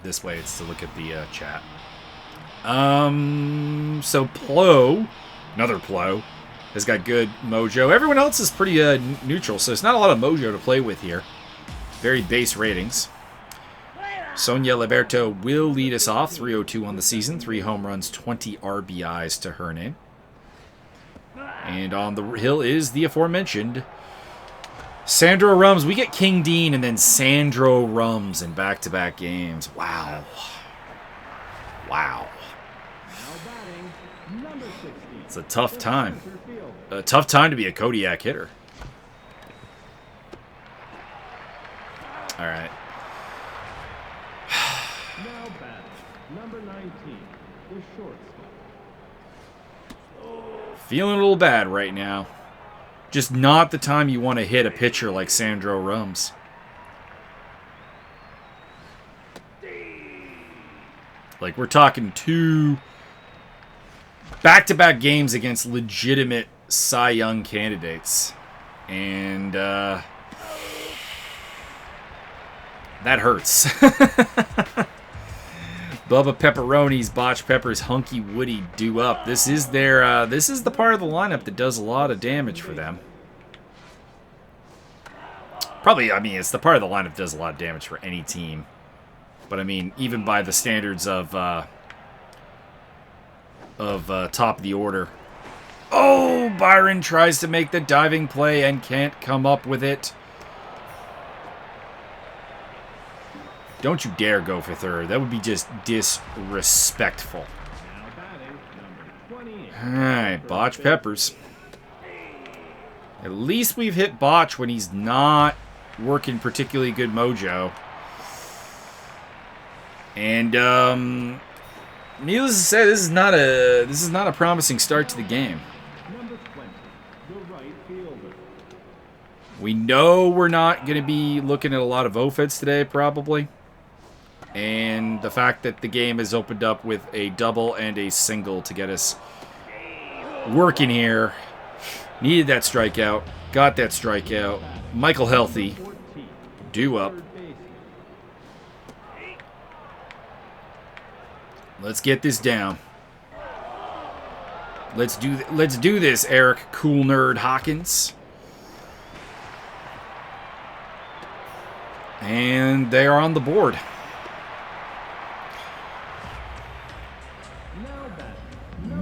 this way. It's to look at the chat. So Plo, another Plo, has got good mojo. Everyone else is pretty neutral, so it's not a lot of mojo to play with here. Very base ratings. Sonia Liberto will lead us off. 302 on the season. 3 home runs, 20 RBIs to her name. And on the hill is the aforementioned Sandro Rumms. We get King Dean and then Sandro Rumms in back-to-back games. Wow. Wow. It's a tough time. A tough time to be a Kodiak hitter. All right. Now batting, number 19, the shortstop. Feeling a little bad right now. Just not the time you want to hit a pitcher like Sandro Rumms. Like, we're talking 2 back-to-back games against legitimate Cy Young candidates. And, that hurts. Bubba Pepperoni's Botch Pepper's Hunky Woody due up. This is their this is the part of the lineup that does a lot of damage for them. Probably, I mean, it's the part of the lineup that does a lot of damage for any team. But I mean, even by the standards of top of the order. Oh, Byron tries to make the diving play and can't come up with it. Don't you dare go for third. That would be just disrespectful. Alright, Botch Peppers. At least we've hit Botch when he's not working particularly good mojo. And needless to say, this is not a promising start to the game. We know we're not going to be looking at a lot of offense today, probably. And the fact that the game has opened up with a double and a single to get us working here. Needed that strikeout. Got that strikeout. Michael healthy. Due up. Let's get this down. Let's do this, Eric Cool Nerd Hawkins. And they are on the board.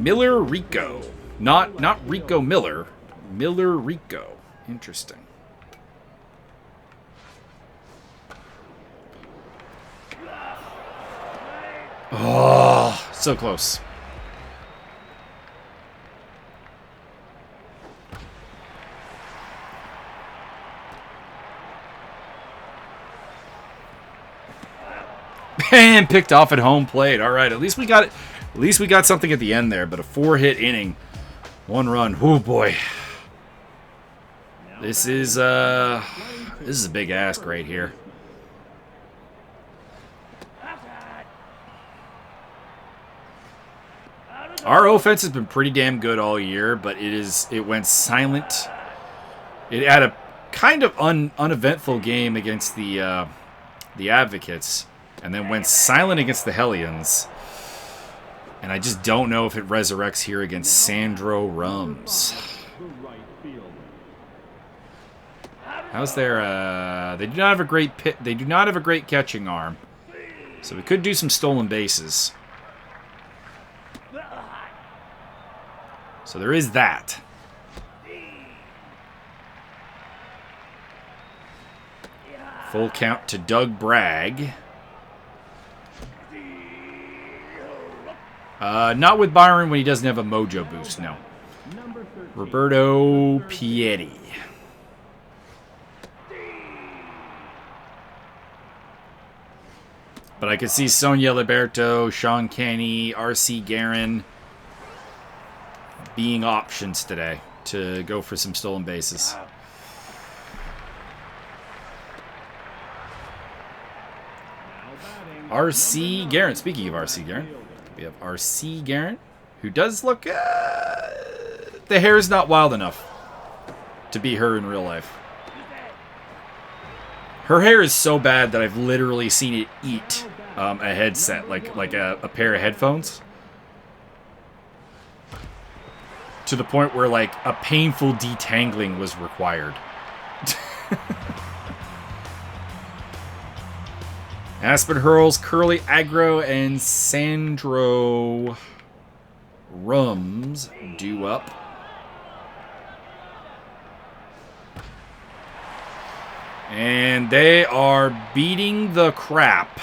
Miller Rico. Not Rico Miller. Miller Rico. Interesting. Oh, so close. And picked off at home plate. All right, at least we got it. At least we got something at the end there, but a 4-hit inning. 1 run. Oh boy. This is a big ask right here. Our offense has been pretty damn good all year, but it went silent. It had a kind of uneventful game against the Advocates, and then went silent against the Hellions. And I just don't know if it resurrects here against Sandro Rumms. How's their? They do not have a great They do not have a great catching arm, so we could do some stolen bases. So there is that. Full count to Doug Bragg. Not with Byron when he doesn't have a mojo boost, no. Roberto Pieri. But I could see Sonia Liberto, Sean Canny, R.C. Guerin being options today to go for some stolen bases. R.C. Guerin. Speaking of R.C. Guerin, we have R.C. Guerin, who does look... the hair is not wild enough to be her in real life. Her hair is so bad that I've literally seen it eat a headset, like a pair of headphones. To the point where, like, a painful detangling was required. Aspen hurls, Curly aggro, and Sandro Rumms due up. And they are beating the crap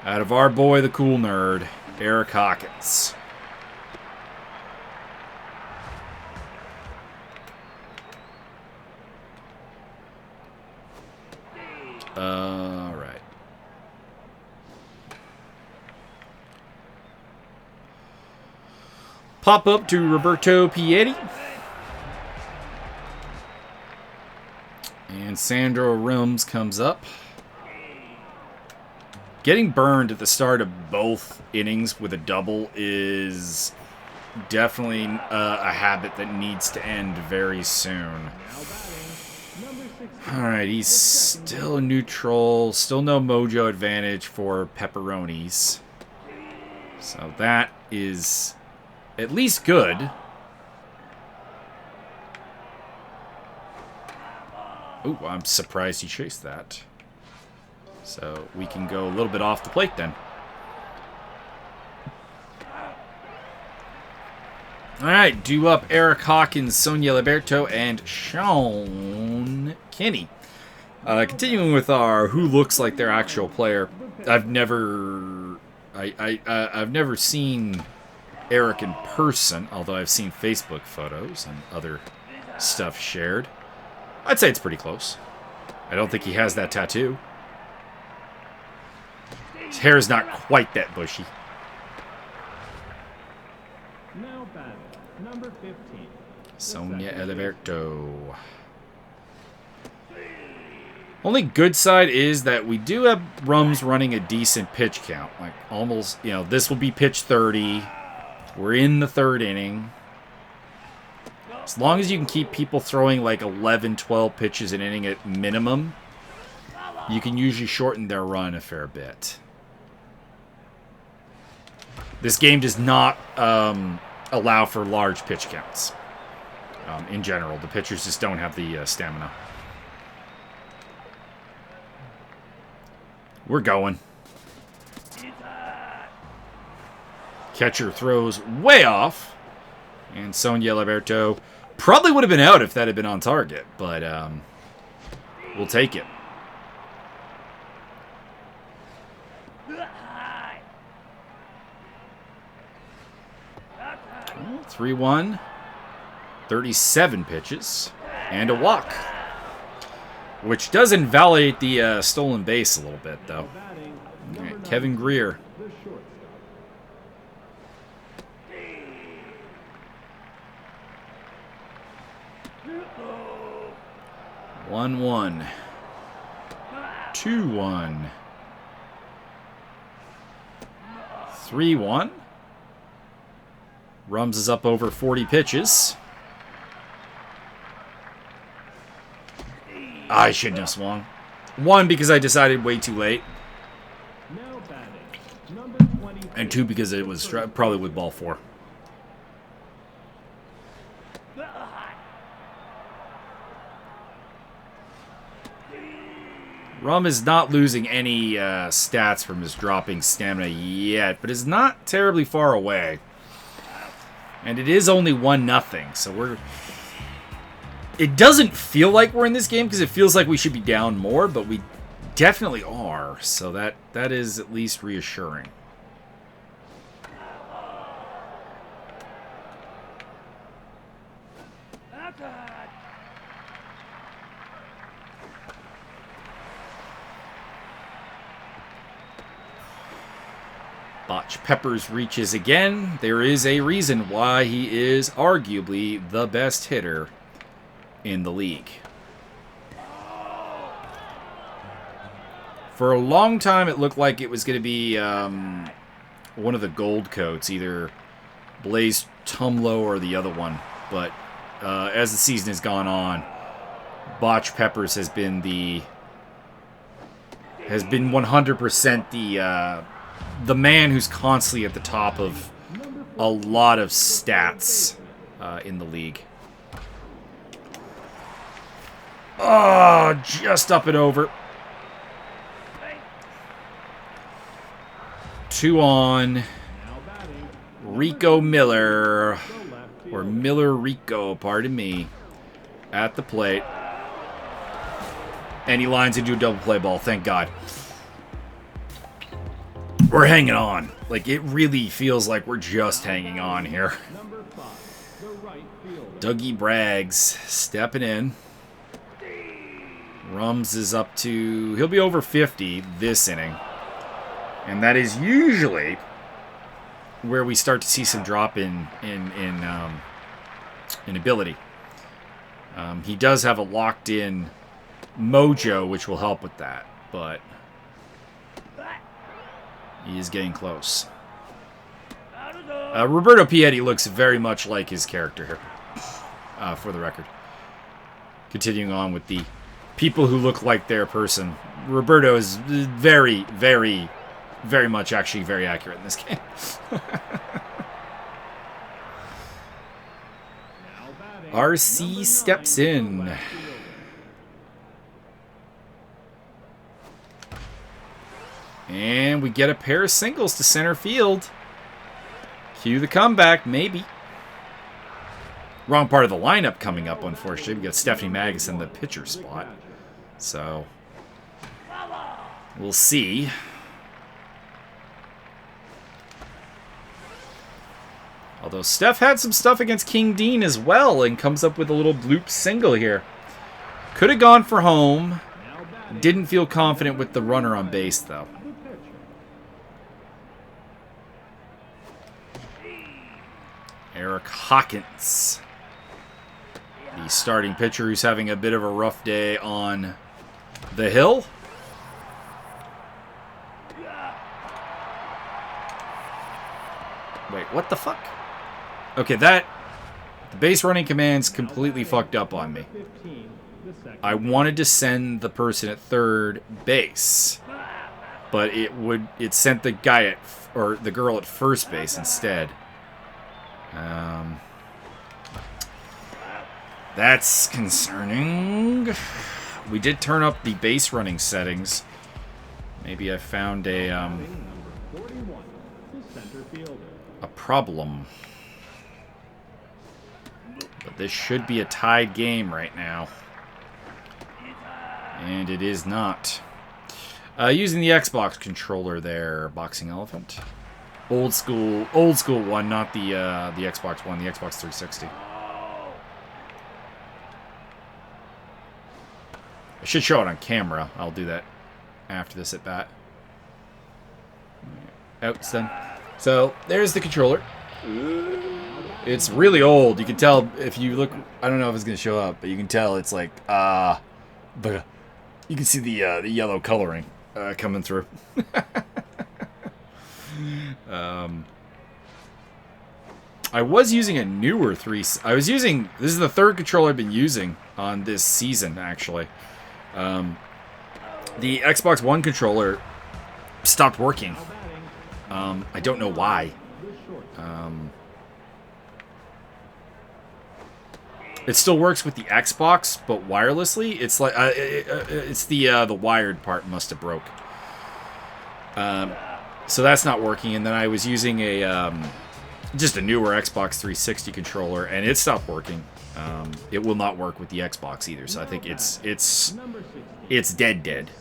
out of our boy, the cool nerd, Eric Hawkins. All right. Pop up to Roberto Pieri. And Sandro Rumms comes up. Getting burned at the start of both innings with a double is definitely a habit that needs to end very soon. Alright, he's still neutral. Still no mojo advantage for pepperonis. So that is at least good. Ooh, I'm surprised he chased that. So we can go a little bit off the plate then. Alright, due up Eric Hawkins, Sonia Liberto, and Sean Kinney. Continuing with our who looks like their actual player. I've never seen Eric in person, although I've seen Facebook photos and other stuff shared. I'd say it's pretty close. I don't think he has that tattoo. His hair is not quite that bushy. Now batting, number 15. Sonia Eliberto. Only good side is that we do have Rumms running a decent pitch count. Like, almost, you know, this will be pitch 30. We're in the third inning. As long as you can keep people throwing like 11, 12 pitches an inning at minimum, you can usually shorten their run a fair bit. This game does not allow for large pitch counts. In general, the pitchers just don't have the stamina. We're going. Catcher throws way off. And Sonia Liberto probably would have been out if that had been on target, but we'll take it. Oh, 3-1. 37 pitches. And a walk. Which does invalidate the stolen base a little bit, though. Right, Kevin Greer. 1-1. 2-1. 3-1. Rumms is up over 40 pitches. I shouldn't have swung. One, because I decided way too late. And two, because it was probably with ball 4. Rum is not losing any stats from his dropping stamina yet, but is not terribly far away. And it is only 1-0, so we're... It doesn't feel like we're in this game because it feels like we should be down more, but we definitely are, so that is at least reassuring. Botch Peppers reaches again. There is a reason why he is arguably the best hitter in the league. For a long time, it looked like it was going to be one of the gold coats, either Blaze Tumlo or the other one. But as the season has gone on, Botch Peppers has been the has been 100% the man who's constantly at the top of a lot of stats in the league. Oh, just up and over. 2 on Rico Miller, or Miller Rico, pardon me, at the plate. And he lines into a double play ball, thank God. We're hanging on. Like, it really feels like we're just hanging on here. Dougie Braggs stepping in. Rumms is up to... He'll be over 50 this inning. And that is usually where we start to see some drop in ability. He does have a locked-in mojo, which will help with that, but he is getting close. Roberto Piatti looks very much like his character here, for the record. Continuing on with the people who look like their person. Roberto is very, very, very much actually very accurate in this game. RC steps in. And we get a pair of singles to center field. Cue the comeback, maybe. Wrong part of the lineup coming up, unfortunately. We got Stephanie Magus in the pitcher spot. So, we'll see. Although Steph had some stuff against King Dean as well and comes up with a little bloop single here. Could have gone for home. Didn't feel confident with the runner on base, though. Eric Hawkins, the starting pitcher who's having a bit of a rough day on the hill. Wait, what the fuck? Okay, the base running command's completely fucked up on me. I wanted to send the person at third base, but it sent the guy or the girl at first base instead. That's concerning. We did turn up the base running settings. Maybe I found a problem. But this should be a tied game right now. And it is not. Using the Xbox controller there, Boxing Elephant. Old school one, not the Xbox One, the Xbox 360. I should show it on camera. I'll do that after this at bat. Outs then. So there's the controller. It's really old. You can tell if you look. I don't know if it's gonna show up, but you can tell it's like but you can see the yellow coloring coming through. I was using a newer this is the third controller I've been using on this season, actually. The Xbox One controller stopped working. I don't know why. It still works with the Xbox, but wirelessly, it's like it's the wired part must have broke. So that's not working. And then I was using just a newer Xbox 360 controller, and it stopped working. It will not work with the Xbox either. So I think it's dead.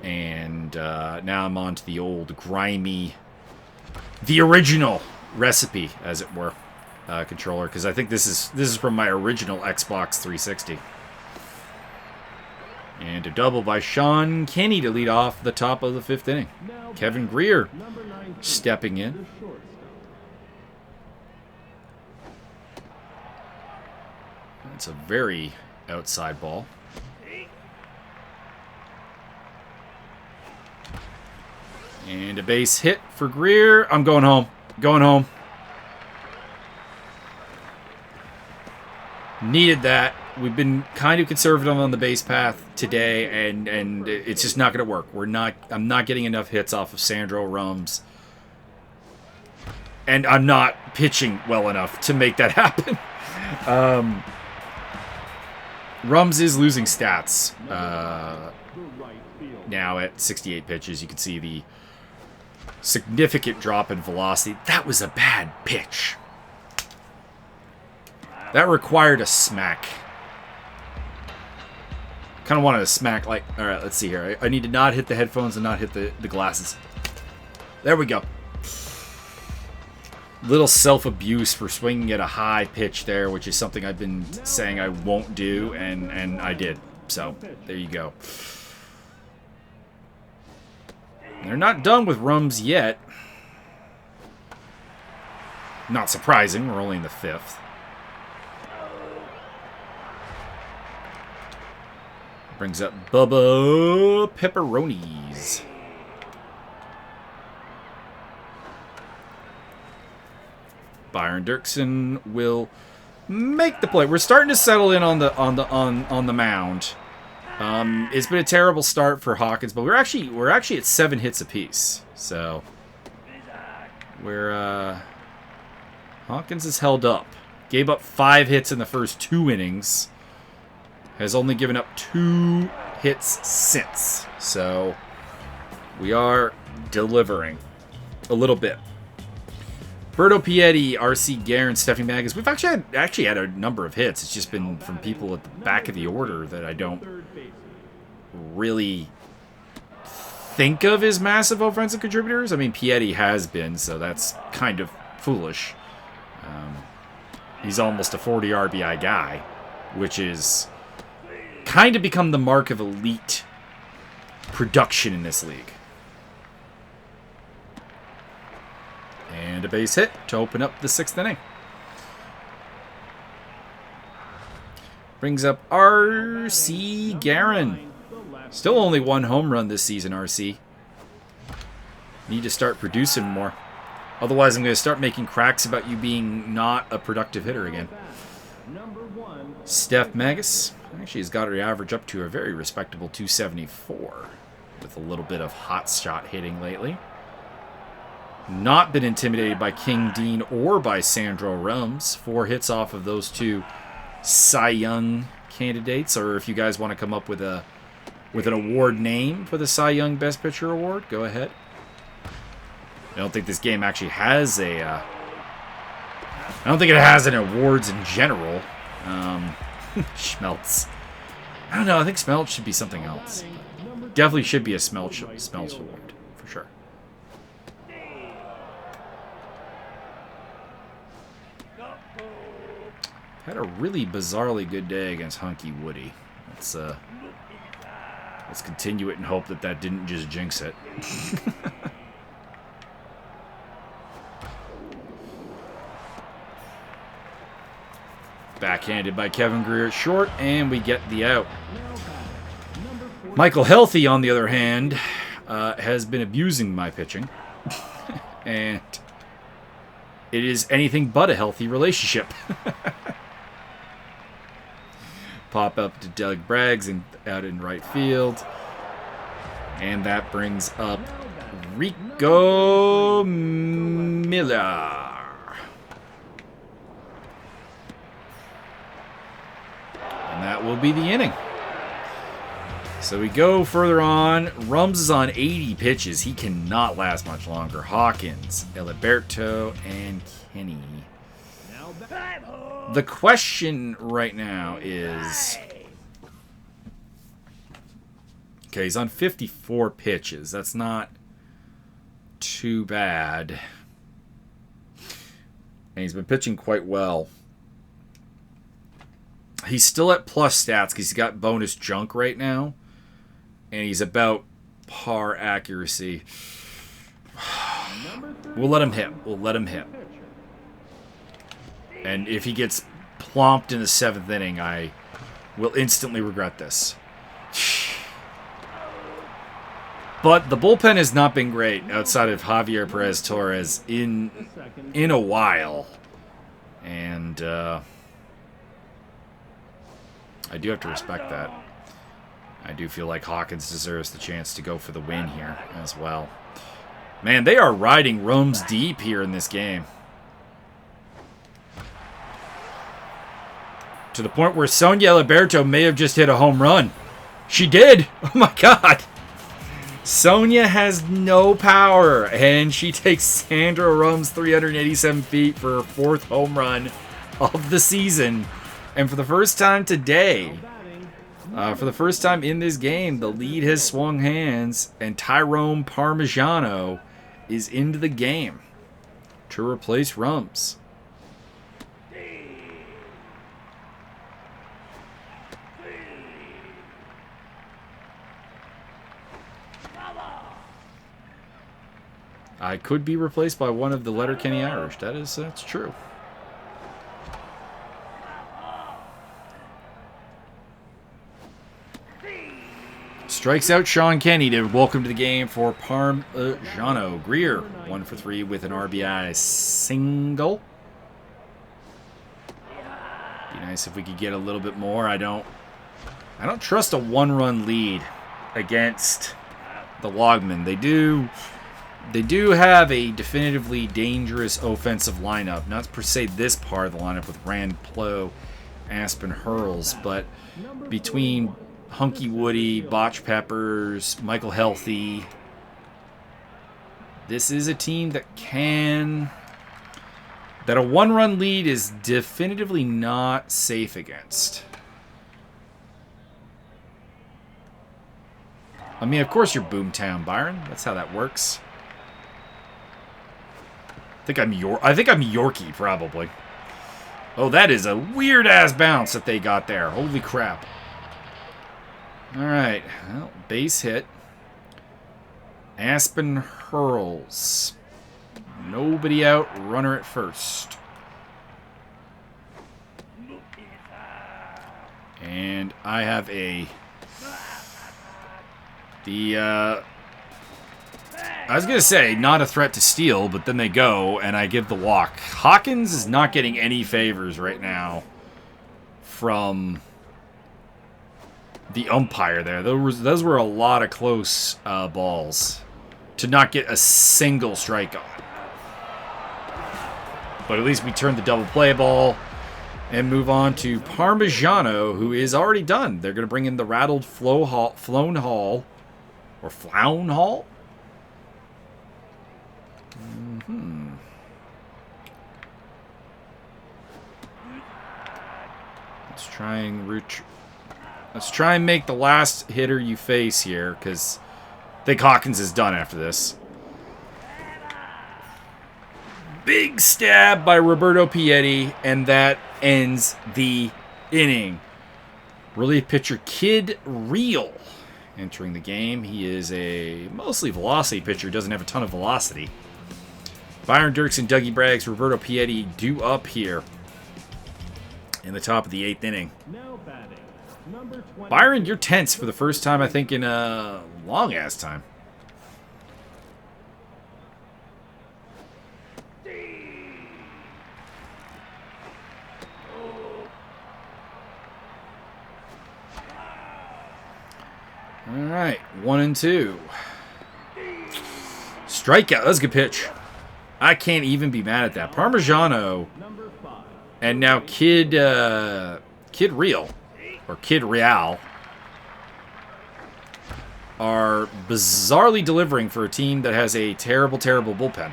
And now I'm on to the old grimy, the original recipe, as it were, controller, because I think this is from my original Xbox 360. And a double by Sean Kenny to lead off the top of the fifth inning. Kevin Greer stepping in. It's a very outside ball. And a base hit for Greer. I'm going home. Going home. Needed that. we've been kind of conservative on the base path today, and it's just not going to work. I'm not getting enough hits off of Sandro Rumms, and I'm not pitching well enough to make that happen. Rumms is losing stats now at 68 pitches. You can see the significant drop in velocity. That was a bad pitch. That required a smack. Kind of wanted a smack like... Alright, let's see here. I need to not hit the headphones and not hit the glasses. There we go. Little self-abuse for swinging at a high pitch there, which is something I've been saying I won't do, and I did. So, there you go. They're not done with Rumms yet. Not surprising. We're only in the 5th. Brings up Bubba Pepperonis. Byron Dirksen will make the play. We're starting to settle in on the mound. It's been a terrible start for Hawkins, but we're actually at 7 hits apiece. So Hawkins is held up. Gave up 5 hits in the first 2 innings. Has only given up 2 hits since. So we are delivering a little bit. Berto Pieti, RC Guerin, Stephanie Magas. We've actually had a number of hits. It's just been from people at the back of the order that I don't really think of as massive offensive contributors. I mean, Pieti has been, so that's kind of foolish. He's almost a 40 RBI guy, which is kind of become the mark of elite production in this league. And a base hit to open up the 6th inning. Brings up RC Guerin. Still only 1 home run this season, RC. Need to start producing more. Otherwise, I'm going to start making cracks about you being not a productive hitter again. Steph Magas. Actually, has got her average up to a very respectable 274 with a little bit of hot shot hitting lately. Not been intimidated by King Dean or by Sandro Rumms. 4 hits off of those 2 Cy Young candidates. Or if you guys want to come up with an award name for the Cy Young Best Pitcher Award, go ahead. I don't think this game actually has a... I don't think it has any awards in general. Schmeltz. I don't know. I think Schmeltz should be something else. Definitely should be a Schmeltz award, for sure. Had a really bizarrely good day against Hunky Woody. Let's continue it and hope that didn't just jinx it. Backhanded by Kevin Greer at short, and we get the out. Michael Healthy, on the other hand, has been abusing my pitching. And it is anything but a healthy relationship. Pop up to Doug Braggs and out in right field. And that brings up Rico Miller. And that will be the inning. So we go further on. Rumms is on 80 pitches. He cannot last much longer. Hawkins, Eliberto, and Kenny. The question right now is... Okay, he's on 54 pitches. That's not too bad. And he's been pitching quite well. He's still at plus stats because he's got bonus junk right now. And he's about par accuracy. We'll let him hit. We'll let him hit. And if he gets plomped in the 7th inning, I will instantly regret this. But the bullpen has not been great outside of Javier Perez-Torres in a while. And I do have to respect that. I do feel like Hawkins deserves the chance to go for the win here as well. Man, they are riding Rumms deep here in this game. To the point where Sonia Liberto may have just hit a home run. She did! Oh my god! Sonia has no power, and she takes Sandro Rumms 387 feet for her 4th home run of the season. And for the first time today, for the first time in this game, the lead has swung hands, and Tyrone Parmigiano is into the game to replace Rumms. I could be replaced by one of the Letterkenny Irish. That's true. Strikes out Sean Kenny to welcome to the game for Parmigiano. Greer, 1 for 3 with an RBI single. Be nice if we could get a little bit more. I don't trust a 1-run lead against the Logmen. They do have a definitively dangerous offensive lineup. Not per se this part of the lineup with Rand Plow, Aspen Hurls, but between Hunky Woody, Botch Peppers, Michael Healthy, this is a team that a 1-run lead is definitively not safe against. I mean, of course you're Boomtown, Byron. That's how that works. I think I'm Yorkie, probably. Oh, that is a weird-ass bounce that they got there. Holy crap. All right. Well, base hit. Aspen Hurls. Nobody out. Runner at first. And I have I was going to say, not a threat to steal, but then they go, and I give the walk. Hawkins is not getting any favors right now from the umpire there. Those were a lot of close balls to not get a single strike on. But at least we turned the double play ball and move on to Parmigiano, who is already done. They're going to bring in the rattled Flown Hall. Or Flown Hall? Let's try and make the last hitter you face here, because I think Hawkins is done after this. Big stab by Roberto Piatti, and that ends the inning. Relief pitcher Kid Real entering the game. He is a mostly velocity pitcher, doesn't have a ton of velocity. Byron Dirks and Dougie Braggs, Roberto Piatti due up here in the top of the 8th inning. Byron, you're tense for the first time, I think, in a long-ass time. All right, 1-2. Strikeout. That was a good pitch. I can't even be mad at that. Parmigiano and now Kid Real or Kid Real are bizarrely delivering for a team that has a terrible, terrible bullpen.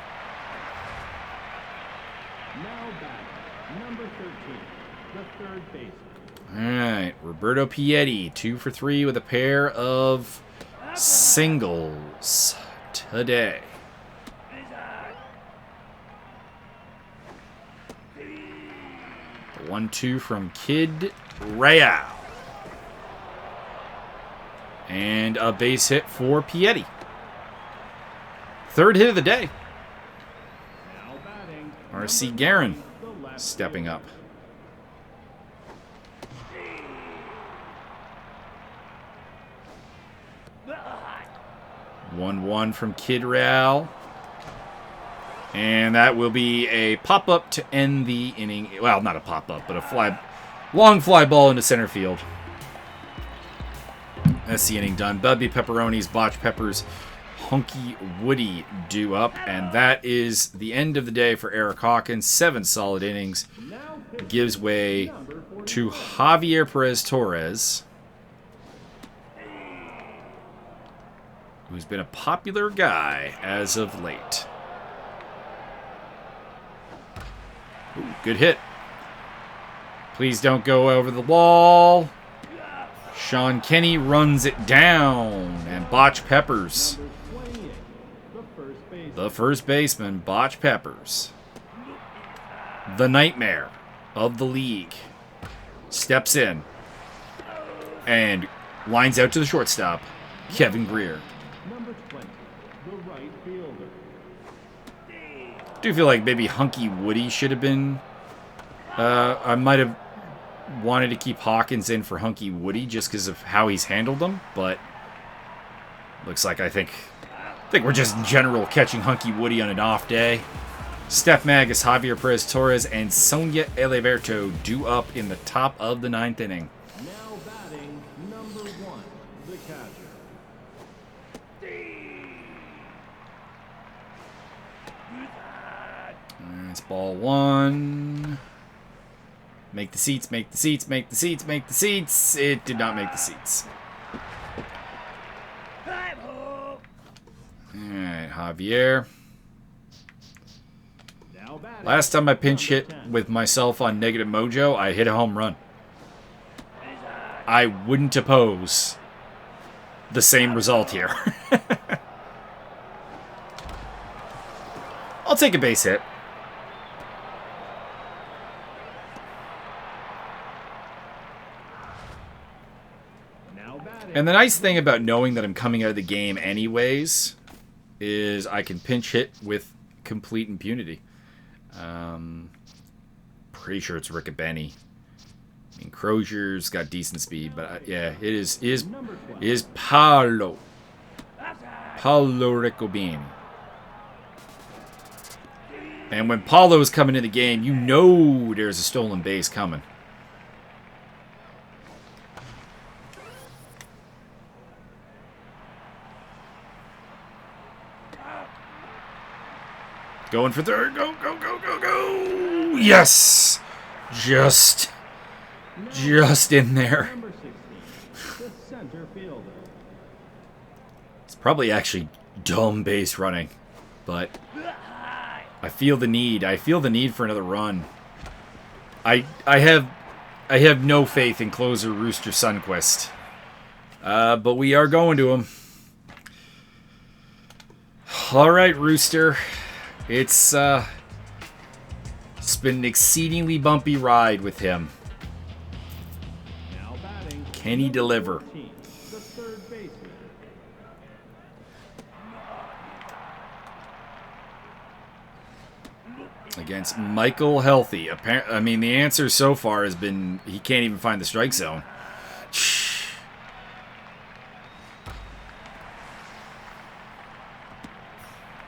All right, Roberto Piatti, 2 for 3 with a pair of singles today. The 1-2 from Kid Real. And a base hit for Piatti. 3rd hit of the day. R.C. Guerin stepping up. 1-1 from Kid Real. And that will be a pop-up to end the inning. Well, not a pop-up, but a long fly ball into center field. That's the inning done. Bubby Pepperoni's Botch Peppers, Hunky Woody due up. And that is the end of the day for Eric Hawkins. 7 solid innings. Gives way to Javier Perez Torres, who's been a popular guy as of late. Ooh, good hit. Please don't go over the wall. Sean Kenny runs it down. And Botch Peppers, the first baseman, Botch Peppers, the nightmare of the league, steps in and lines out to the shortstop, Kevin Greer. Number 20, the right fielder. I do feel like maybe Hunky Woody should have been... I might have wanted to keep Hawkins in for Hunky Woody just because of how he's handled them, but looks like I think we're just in general catching Hunky Woody on an off day. Steph Magus, Javier Perez Torres, and Sonia Eliberto due up in the top of the 9th inning. Now batting, number 1, the catcher. It's ball 1. Make the seats, make the seats, make the seats, make the seats. It did not make the seats. Alright, Javier. Now batting, Last time I pinch hit with myself on negative mojo, I hit a home run. I wouldn't oppose the same result here. I'll take a base hit. now batting, And the nice thing about knowing that I'm coming out of the game anyways is I can pinch hit with complete impunity. Pretty sure it's Riccobeni. I mean, Crozier's got decent speed, but yeah, it is Paolo Riccobeni. And when Paulo's coming in the game, you know there's a stolen base coming. Going for third. Go, go, go, go, go. Yes. Just in there. number 16, the center fielder. It's probably actually dumb base running, but I feel the need. I feel the need for another run. I have no faith in closer Rooster Sundquist. But we are going to him. All right, Rooster. It's been an exceedingly bumpy ride with him. Now batting, Can he deliver? 14, the third baseman. Against Michael Healthy. I mean, the answer so far has been he can't even find the strike zone.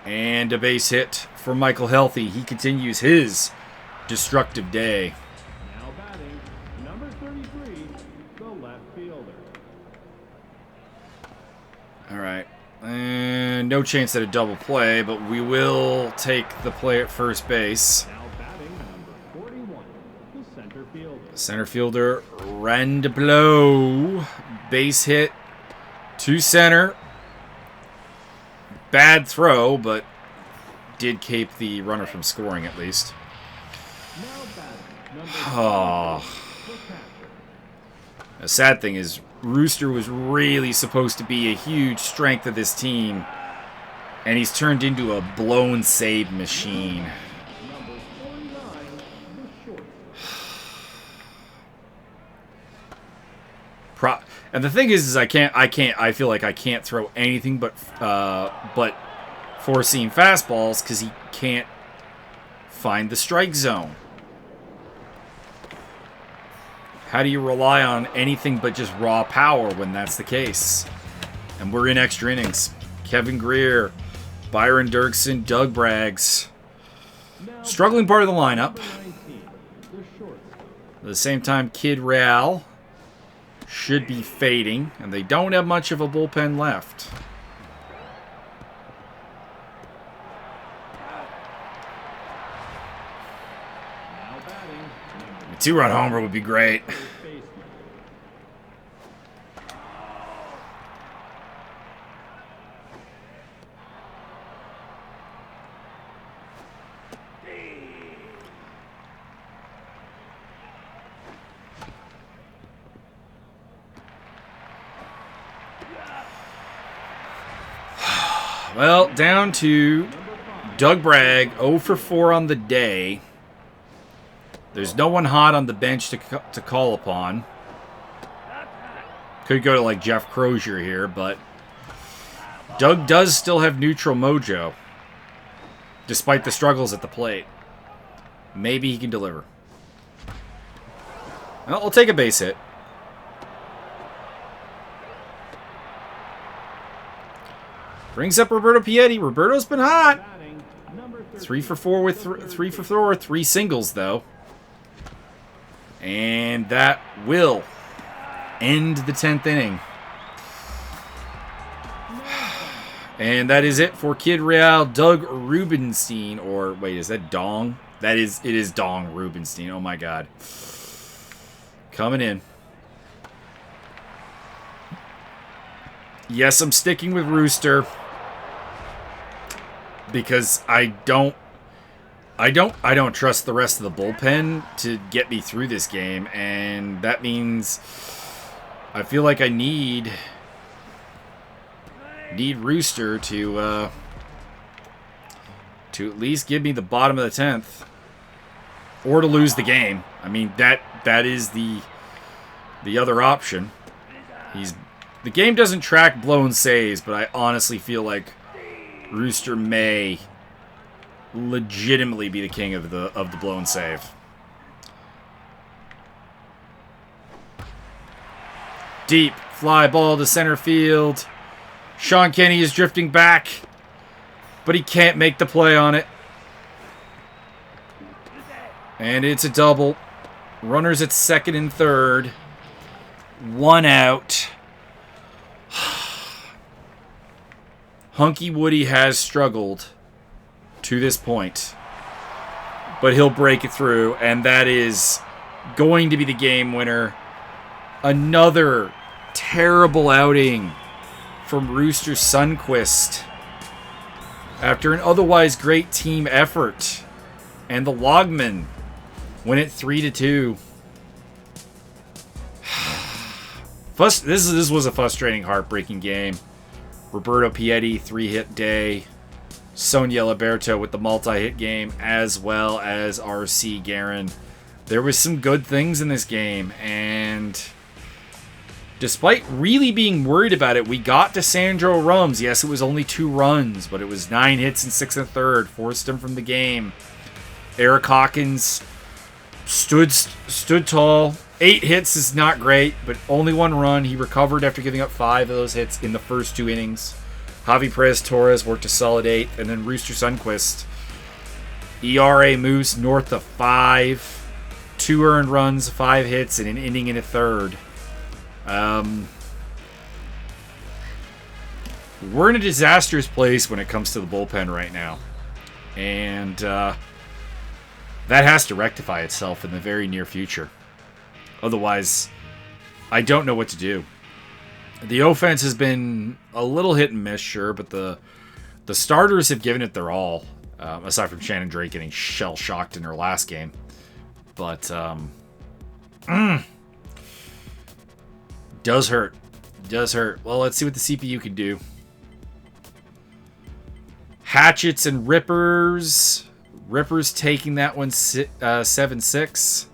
And a base hit for Michael Healthy. He continues his destructive day. Now batting, number 33, the left fielder. All right. And no chance at a double play, but we will take the play at first base. Now batting, number 41, the center fielder. Center fielder Randeblow. Base hit to center. Bad throw, but did keep the runner from scoring at least. Now batting, number Oh. the catcher. The sad thing is, Rooster was really supposed to be a huge strength of this team, and he's turned into a blown save machine. Number 49, the short. And the thing is I feel like I can't throw anything but four-seam fastballs because he can't find the strike zone. How do you rely on anything but just raw power when that's the case? And we're in extra innings. Kevin Greer, Byron Dirksen, Doug Braggs. Now Struggling part of the lineup. number 19, the short. At the same time, Kid Real should be fading, and they don't have much of a bullpen left. A 2-run homer would be great. Well, down to Doug Bragg, 0 for 4 on the day. There's no one hot on the bench to call upon. Could go to like Jeff Crozier here, but Doug does still have neutral mojo, despite the struggles at the plate. Maybe he can deliver. Well, I'll take a base hit. Brings up Roberto Piatti. Roberto's been hot. 3 for 4 with 3 singles though. And that will end the 10th inning. And that is it for Kid Real, Doug Rubenstein. Or wait, is that Dong? It is Dong Rubenstein. Oh my god. Coming in. Yes, I'm sticking with Rooster. Because I don't trust the rest of the bullpen to get me through this game, and that means I feel like I need Rooster to at least give me the bottom of the 10th, or to lose the game. I mean that is the other option. The game doesn't track blown saves, but I honestly feel like Rooster may legitimately be the king of the blown save. Deep fly ball to center field. Sean Kenny is drifting back, but he can't make the play on it. And it's a double. Runners at second and third. 1 out. Hunky Woody has struggled to this point, but he'll break it through, and that is going to be the game winner. Another terrible outing from Rooster Sundqvist after an otherwise great team effort, and the Logmen win it 3-2. This was a frustrating, heartbreaking game. Roberto Piatti, 3-hit day. Sonia Liberto with the multi-hit game, as well as R.C. Guerin. There was some good things in this game, and despite really being worried about it, we got to Sandro Rumms. Yes, it was only 2 runs, but it was 9 hits and 6 1/3. Forced him from the game. Eric Hawkins stood tall. 8 hits is not great, but only 1 run. He recovered after giving up 5 of those hits in the first 2 innings. Javi Perez-Torres worked a solid 8, and then Rooster Sundqvist. ERA moves north of 5. 2 earned runs, 5 hits, and an inning and a third. We're in a disastrous place when it comes to the bullpen right now. And that has to rectify itself in the very near future. Otherwise, I don't know what to do. The offense has been a little hit and miss, sure, but the starters have given it their all, aside from Shannon Drake getting shell-shocked in her last game. But, does hurt. Does hurt. Well, let's see what the CPU can do. Hatchets and Rippers. Rippers taking that one 7-6.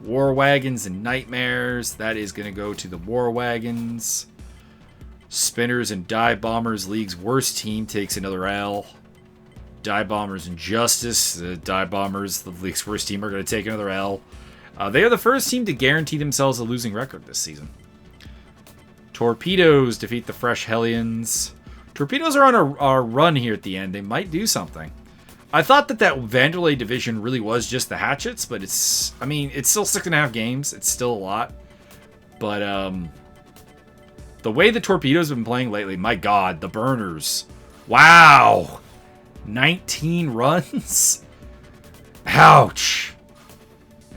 War Wagons and Nightmares. That is going to go to the War Wagons. Spinners and Dive Bombers. League's worst team takes another L. Dive Bombers and Justice. The Dive Bombers, the league's worst team, are going to take another L. They are the first team to guarantee themselves a losing record this season. Torpedoes defeat the Fresh Hellions. Torpedoes are on a run here at the end. They might do something. I thought that Vanderlei division really was just the Hatchets, but it's still 6.5 games. It's still a lot. But the way the Torpedoes have been playing lately, my God, the Burners. Wow. 19 runs? Ouch.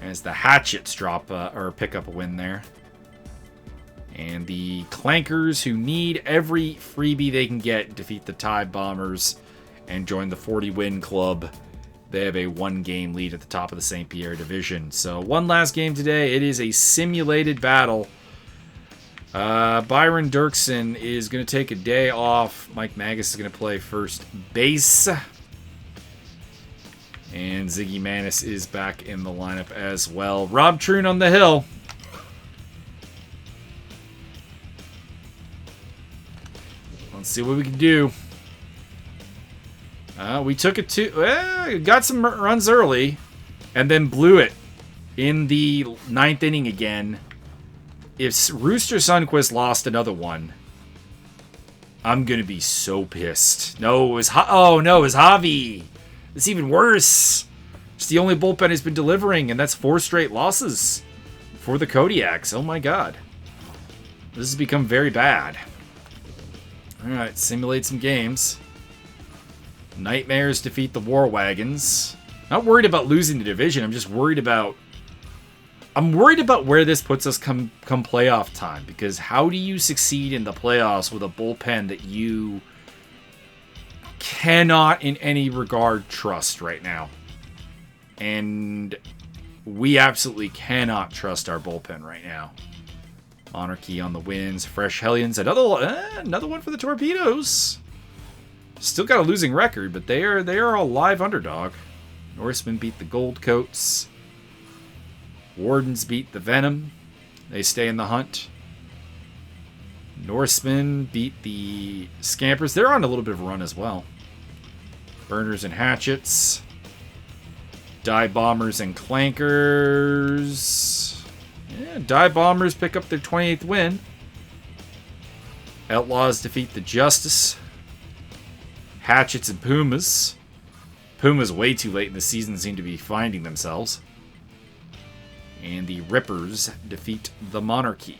As the Hatchets drop or pick up a win there. And the Clankers, who need every freebie they can get, defeat the Tide Bombers and join the 40-win club. They have a 1-game lead at the top of the St. Pierre division. So one last game today. It is a simulated battle. Byron Dirksen is going to take a day off. Mike Magus is going to play first base. And Ziggy Manis is back in the lineup as well. Rob Troon on the hill. Let's see what we can do. We took it to... got some runs early. And then blew it in the 9th inning again. If Rooster Sundquist lost another one, I'm going to be so pissed. No, it was... oh, no, it was Javi. It's even worse. It's the only bullpen he's been delivering, and that's 4 straight losses for the Kodiaks. Oh, my God. This has become very bad. All right, simulate some games. Nightmares defeat the War Wagons. Not worried about losing the division. I'm just worried about... I'm worried about where this puts us come playoff time. Because how do you succeed in the playoffs with a bullpen that you cannot in any regard trust right now? And we absolutely cannot trust our bullpen right now. Monarchy on the wins. Fresh Hellions. Another one for the Torpedoes. Still got a losing record, but they are a live underdog. Norsemen beat the Gold Coats. Wardens beat the Venom. They stay in the hunt. Norsemen beat the Scampers. They're on a little bit of a run as well. Burners and Hatchets. Die Bombers and Clankers. Yeah, Die Bombers pick up their 28th win. Outlaws defeat the Justice. Hatchets and Pumas. Pumas way too late in the season seem to be finding themselves. And the Rippers defeat the Monarchy.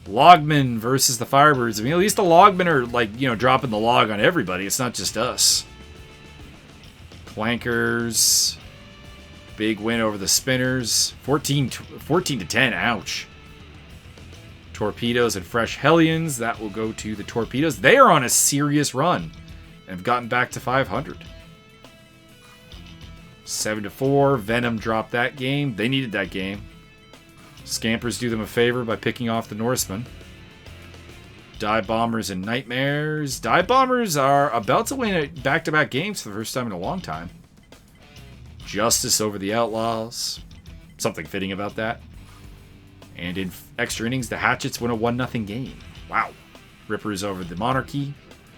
Logmen versus the Firebirds. I mean, at least the Logmen are, like, dropping the log on everybody. It's not just us. Clankers. Big win over the Spinners. 14 to 10. Ouch. Torpedoes and Fresh Hellions. That will go to the Torpedoes. They are on a serious run and have gotten back to 500. 7-4. Venom dropped that game. They needed that game. Scampers do them a favor by picking off the Norsemen. Die Bombers and Nightmares. Die Bombers are about to win back-to-back games for the first time in a long time. Justice over the Outlaws. Something fitting about that. And in extra innings, the Hatchets win a 1-0 game. Wow. Rippers over the Monarchy.